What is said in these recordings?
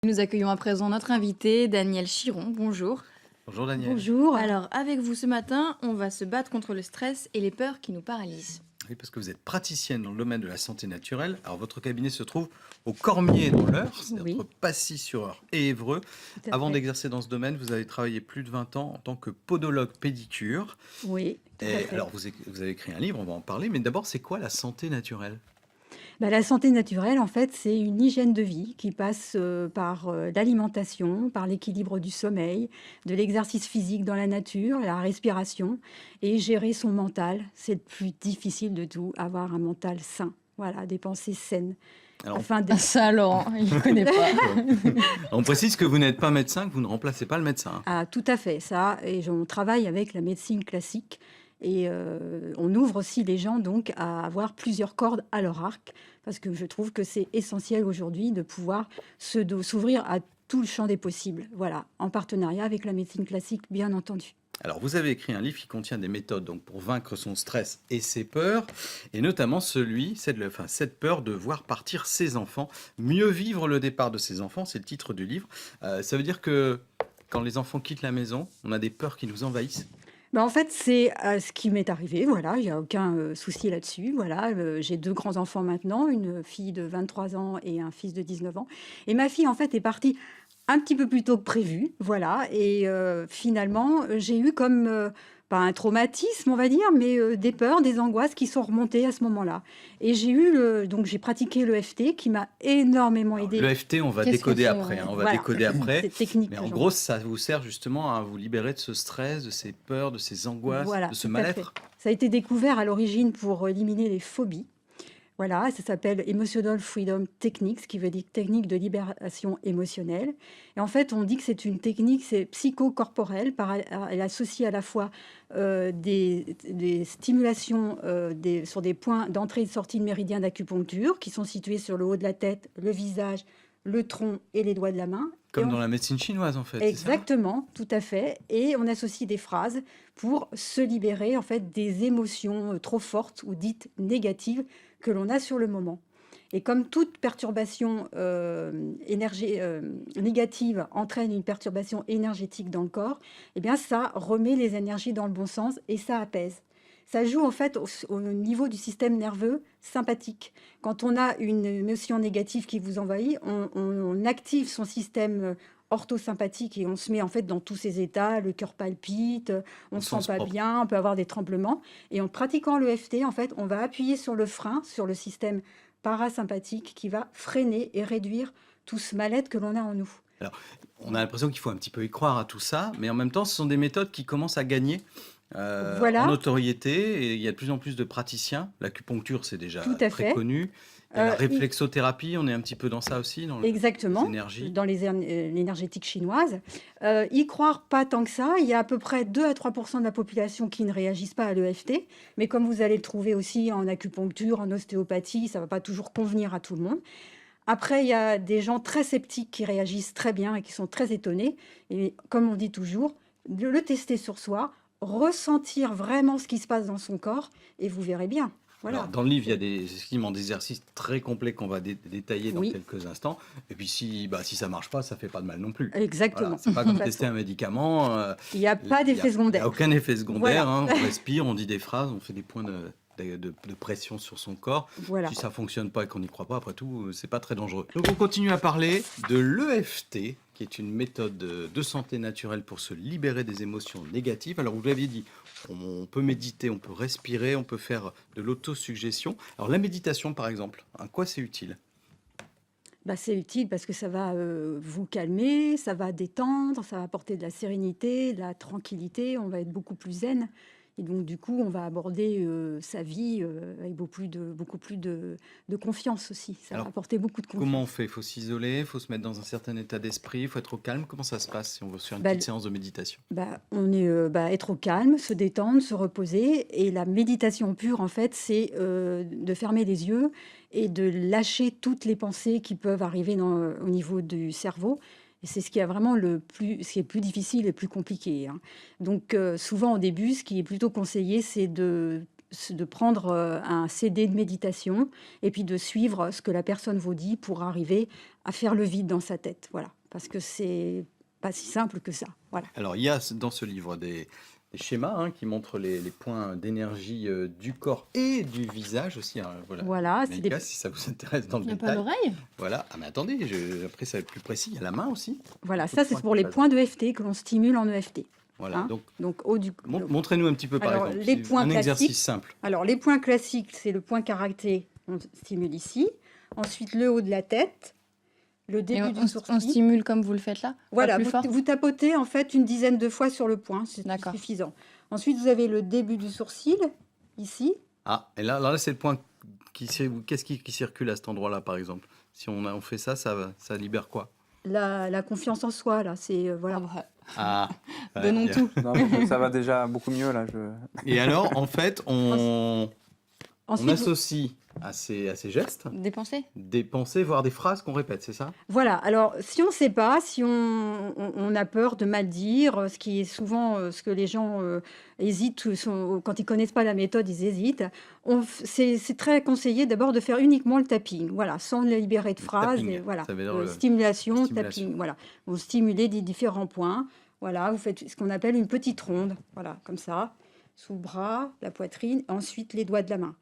Nous accueillons à présent notre invité, Daniel Chiron. Bonjour. Bonjour Daniel. Bonjour. Alors, avec vous ce matin, on va se battre contre le stress et les peurs qui nous paralysent. Oui, parce que vous êtes praticienne dans le domaine de la santé naturelle. Alors, votre cabinet se trouve au Cormier dans l'Eure, c'est Oui. entre Passy-sur-Eure et Évreux. Tout à Avant fait. d'exercer dans ce domaine, vous avez travaillé plus de 20 ans en tant que podologue pédicure. Oui, tout à Et fait. alors, vous avez écrit un livre, on va en parler, mais d'abord, c'est quoi la santé naturelle? La santé naturelle, en fait, c'est une hygiène de vie qui passe par l'alimentation, par l'équilibre du sommeil, de l'exercice physique dans la nature, la respiration et gérer son mental. C'est le plus difficile de tout, avoir un mental sain. Voilà, des pensées saines. Alors, Afin de... Ah, ça alors, il ne connaît pas. on précise que vous n'êtes pas médecin, que vous ne remplacez pas le médecin, hein. Ah, tout à fait, ça. Et on travaille avec la médecine classique. Et on ouvre aussi les gens donc à avoir plusieurs cordes à leur arc, parce que je trouve que c'est essentiel aujourd'hui de pouvoir s'ouvrir à tout le champ des possibles. Voilà, en partenariat avec la médecine classique, bien entendu. Alors, vous avez écrit un livre qui contient des méthodes donc, pour vaincre son stress et ses peurs, et notamment cette peur de voir partir ses enfants. Mieux vivre le départ de ses enfants, c'est le titre du livre. Ça veut dire que quand les enfants quittent la maison, on a des peurs qui nous envahissent. En fait, c'est ce qui m'est arrivé, voilà, il n'y a aucun souci là-dessus. Voilà, j'ai 2 grands-enfants maintenant, une fille de 23 ans et un fils de 19 ans. Et ma fille, en fait, est partie un petit peu plus tôt que prévu, voilà. Et finalement, j'ai eu comme, pas un traumatisme, on va dire, mais des peurs, des angoisses qui sont remontées à ce moment-là. Et donc j'ai pratiqué l'EFT qui m'a énormément Alors, aidée. le FT, on va Qu'est-ce que décoder c'est, après, ouais. hein, on va Voilà, décoder après. cette technique Mais que en j'en- gros, ça vous sert justement à vous libérer de ce stress, de ces peurs, de ces angoisses, Voilà, de ce tout à fait. mal-être. Ça a été découvert à l'origine pour éliminer les phobies. Voilà, ça s'appelle Emotional Freedom Technique, ce qui veut dire technique de libération émotionnelle. Et en fait, on dit que c'est une technique, c'est psychocorporelle, elle associe à la fois des stimulations sur des points d'entrée et de sortie de méridien d'acupuncture qui sont situés sur le haut de la tête, le visage, le tronc et les doigts de la main. Et Comme on dans la médecine chinoise, en fait, c'est ça? Exactement, tout à fait. Et on associe des phrases pour se libérer en fait des émotions trop fortes ou dites négatives que l'on a sur le moment. Et comme toute perturbation négative entraîne une perturbation énergétique dans le corps, eh bien ça remet les énergies dans le bon sens et ça apaise. Ça joue en fait au niveau du système nerveux sympathique. Quand on a une émotion négative qui vous envahit, on active son système orthosympathique et on se met en fait dans tous ces états, le cœur palpite, on Au se sent sens pas propre. bien, on peut avoir des tremblements. Et en pratiquant le FT, en fait, on va appuyer sur le frein, sur le système parasympathique qui va freiner et réduire tout ce mal-être que l'on a en nous. Alors, on a l'impression qu'il faut un petit peu y croire à tout ça, mais en même temps, ce sont des méthodes qui commencent à gagner en Voilà, notoriété, et il y a de plus en plus de praticiens. L'acupuncture, c'est déjà tout à très fait. connu. Il y a la Il- réflexothérapie, on est un petit peu dans ça aussi, dans les Exactement, énergies. dans l'énergétique chinoise. Y croire pas tant que ça. Il y a à peu près 2 à 3% de la population qui ne réagissent pas à l'EFT. Mais comme vous allez le trouver aussi en acupuncture, en ostéopathie, ça va pas toujours convenir à tout le monde. Après, il y a des gens très sceptiques qui réagissent très bien et qui sont très étonnés. Et comme on dit toujours, de le tester sur soi, ressentir vraiment ce qui se passe dans son corps et vous verrez bien. Alors, Voilà. dans le livre, il y a effectivement des exercices très complets qu'on va détailler dans Oui, quelques instants. Et puis, si ça marche pas, ça fait pas de mal non plus. Voilà, exactement. c'est pas De comme toute tester façon, un médicament. il n'y a pas Il y d'effet a secondaire. aucun effet secondaire, Voilà. hein. On respire, on dit des phrases, on fait des points de pression sur son corps. Voilà. Si ça fonctionne pas et qu'on n'y croit pas, après tout, c'est pas très dangereux. Donc, on continue à parler de l'EFT, qui est une méthode de santé naturelle pour se libérer des émotions négatives. Alors, vous l'aviez dit, on peut méditer, on peut respirer, on peut faire de l'autosuggestion. Alors, la méditation, par exemple, à quoi c'est utile? C'est utile parce que ça va vous calmer, ça va détendre, ça va apporter de la sérénité, de la tranquillité, on va être beaucoup plus zen. Et donc, du coup, on va aborder sa vie avec beaucoup plus de confiance aussi. Ça va Alors, apporter beaucoup de comment on confiance. fait? Il faut s'isoler, il faut se mettre dans un certain état d'esprit, il faut être au calme. Comment ça se passe si on veut faire une Bah, petite séance de méditation? Être au calme, se détendre, se reposer. Et la méditation pure, en fait, c'est de fermer les yeux et de lâcher toutes les pensées qui peuvent arriver au niveau du cerveau. Et c'est ce qui est vraiment ce qui est plus difficile et plus compliqué, hein. Donc, souvent au début, ce qui est plutôt conseillé, c'est de prendre un CD de méditation et puis de suivre ce que la personne vous dit pour arriver à faire le vide dans sa tête. Voilà, parce que c'est pas si simple que ça. Voilà. Alors, il y a dans ce livre des schémas qui montrent les points d'énergie du corps et du visage aussi. Voilà. Voilà, c'est Melika, si ça vous intéresse dans le Il n'y a pas détail. l'oreille? Voilà. Ah, mais attendez, après, ça va être plus précis. Il y a la main aussi. Voilà, Beaucoup ça de c'est points pour qui les passent. points de EFT que l'on stimule en EFT. Voilà. Hein. Donc, Donc haut du. montrez-nous un petit peu, par Alors, exemple. les C'est points un exercice classiques. simple. Alors, les points classiques, c'est le point caractère, on stimule ici. Ensuite, le haut de la tête, le Et début du on sourcil. stimule comme vous le faites là? Pas Voilà, plus fort? vous tapotez en fait une dizaine de fois sur le point, c'est D'accord. suffisant. Ensuite, vous avez le début du sourcil, ici. Ah, et là c'est le point qu'est-ce qui circule à cet endroit-là, par exemple? Si on fait ça, ça libère quoi? La confiance en soi, là, c'est voilà. Ah, ouais, Donnons bien. tout. Non, mais ça va déjà beaucoup mieux là. Et alors, en fait, on Ensuite, vous- associe à ces gestes Dépenser? des pensées, voire des phrases qu'on répète, c'est ça? voilà, alors si on ne sait pas, si on a peur de mal dire, ce qui est souvent ce que les gens hésitent, quand ils connaissent pas la méthode, ils hésitent, c'est très conseillé d'abord de faire uniquement le tapping, voilà, sans libérer de Le phrases, tapping, et voilà, ça veut dire stimulation, stimulation. tapping, voilà. Vous stimulez des différents points, voilà, vous faites ce qu'on appelle une petite ronde, voilà, comme ça, sous le bras, la poitrine, ensuite les doigts de la main.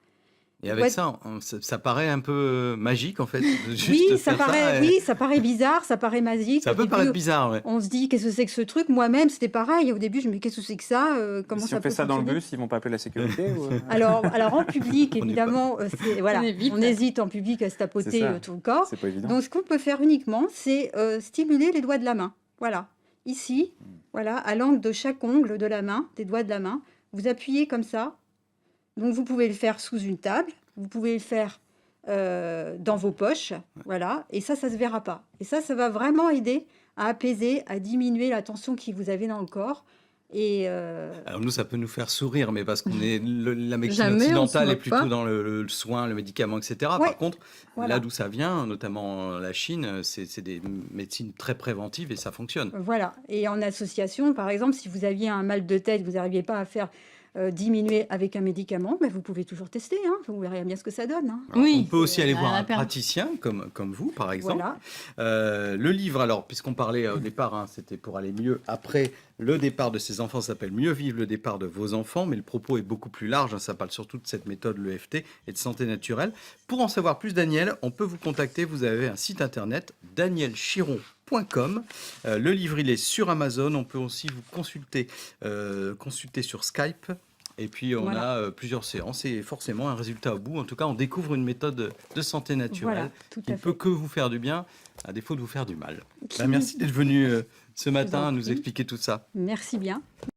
Et avec Ouais. ça, ça paraît un peu magique, en fait, de juste Oui, faire paraît, et oui, ça paraît bizarre, ça paraît magique. ça Au peut début, paraître bizarre, ouais. on se dit, qu'est-ce que c'est que ce truc? Moi-même, c'était pareil. Au début, je me dis, qu'est-ce que c'est que ça? Comment Si ça on fait peut ça dans le fonctionner? bus, ils vont pas appeler la sécurité ou... Alors, en public, On est évidemment, voilà, On évite. on hésite en public à se C'est tapoter ça. tout le corps. C'est pas évident. Donc, ce qu'on peut faire uniquement, c'est stimuler les doigts de la main. Voilà, ici, voilà, à l'angle de chaque ongle de la main, des doigts de la main. Vous appuyez comme ça. Donc, vous pouvez le faire sous une table. Vous pouvez le faire dans vos poches, voilà, et ça se verra pas. Et ça va vraiment aider à apaiser, à diminuer la tension que vous avez dans le corps. Et Alors nous, ça peut nous faire sourire, mais parce qu'on est la médecine Jamais, on se occidentale est moque plutôt pas. dans le soin, le médicament, etc. Ouais, Par contre, voilà. là d'où ça vient, notamment la Chine, c'est des médecines très préventives et ça fonctionne. Voilà. Et en association, par exemple, si vous aviez un mal de tête, vous n'arriviez pas à faire diminuer avec un médicament, ben, vous pouvez toujours tester. Hein. Vous verrez bien ce que ça donne. Hein. Alors, Oui, on peut aussi aller rien voir à un perdre. praticien comme vous, par exemple. Voilà. Le livre, alors, puisqu'on parlait au départ, c'était pour aller mieux après le départ de ses enfants, ça s'appelle Mieux vivre le départ de vos enfants, mais le propos est beaucoup plus large, ça parle surtout de cette méthode, l'EFT, et de santé naturelle. Pour en savoir plus, Daniel, on peut vous contacter, vous avez un site internet, danielchiron.com. Le livre, il est sur Amazon, on peut aussi vous consulter sur Skype. Et puis, on Voilà. a plusieurs séances et forcément un résultat au bout. En tout cas, on découvre une méthode de santé naturelle Voilà, tout qui à ne peut fait. que vous faire du bien, à défaut de vous faire du mal. Merci d'être venu ce matin en nous prie. expliquer tout ça. Merci bien.